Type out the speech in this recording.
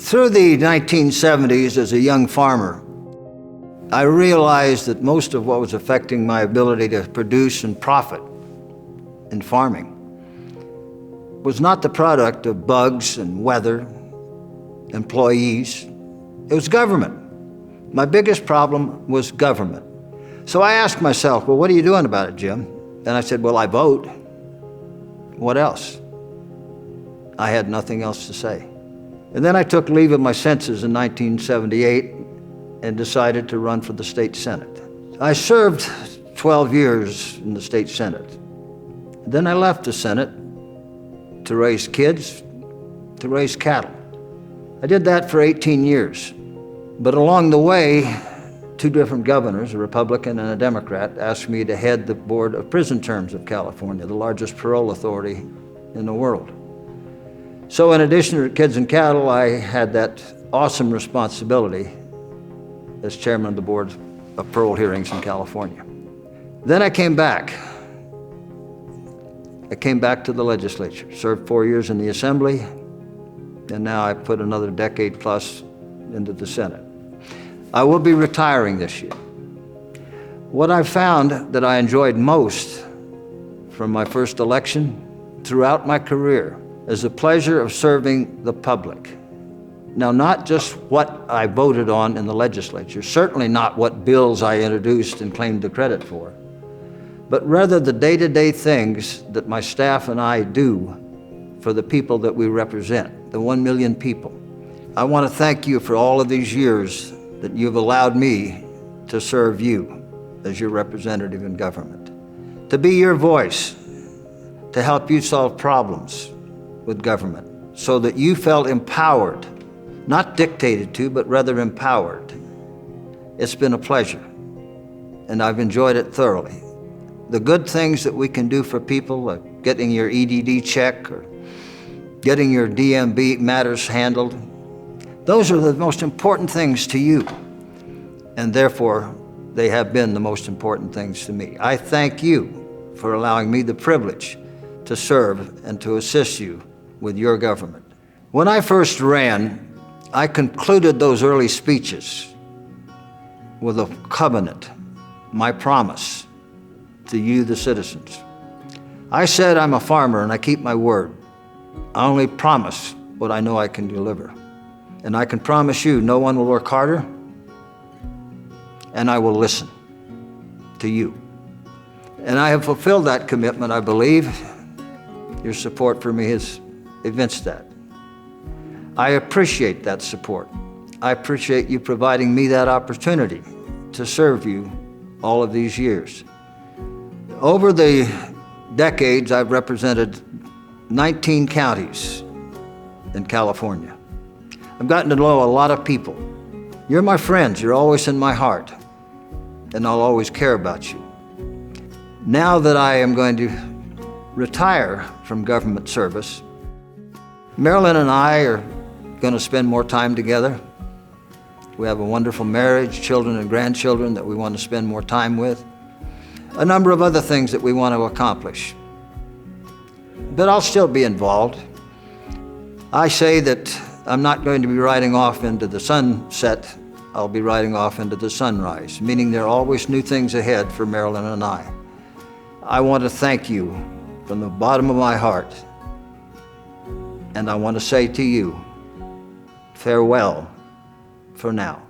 Through the 1970s as a young farmer, I realized that most of what was affecting my ability to produce and profit in farming was not the product of bugs and weather, employees. It was government. My biggest problem was government. So I asked myself, well, what are you doing about it, Jim? And I said, well, I vote. What else? I had nothing else to say. And then I took leave of my senses in 1978 and decided to run for the state Senate. I served 12 years in the state Senate. Then I left the Senate to raise kids, to raise cattle. I did that for 18 years. But along the way, two different governors, a Republican and a Democrat, asked me to head the Board of Prison Terms of California, the largest parole authority in the world. So in addition to kids and cattle, I had that awesome responsibility as chairman of the Board of Parole Hearings in California. Then I came back. I came back to the legislature, served 4 years in the Assembly, and now I put another decade plus into the Senate. I will be retiring this year. What I found that I enjoyed most from my first election throughout my career is the pleasure of serving the public. Now, not just what I voted on in the legislature, certainly not what bills I introduced and claimed the credit for, but rather the day-to-day things that my staff and I do for the people that we represent, the 1 million people. I want to thank you for all of these years that you've allowed me to serve you as your representative in government, to be your voice, to help you solve problems with government so that you felt empowered, not dictated to, but rather empowered. It's been a pleasure, and I've enjoyed it thoroughly. The good things that we can do for people, like getting your EDD check or getting your DMV matters handled, those are the most important things to you, and therefore they have been the most important things to me. I thank you for allowing me the privilege to serve and to assist you with your government. When I first ran, I concluded those early speeches with a covenant, my promise to you, the citizens. I said I'm a farmer and I keep my word. I only promise what I know I can deliver. And I can promise you no one will work harder, and I will listen to you. And I have fulfilled that commitment, I believe. Your support for me has evinced that. I appreciate that support. I appreciate you providing me that opportunity to serve you all of these years. Over the decades, I've represented 19 counties in California. I've gotten to know a lot of people. You're my friends, you're always in my heart, and I'll always care about you. Now that I am going to retire from government service, Marilyn and I are going to spend more time together. We have a wonderful marriage, children and grandchildren that we want to spend more time with. A number of other things that we want to accomplish. But I'll still be involved. I say that I'm not going to be riding off into the sunset, I'll be riding off into the sunrise, meaning there are always new things ahead for Marilyn and I. I want to thank you from the bottom of my heart, and I want to say to you, farewell for now.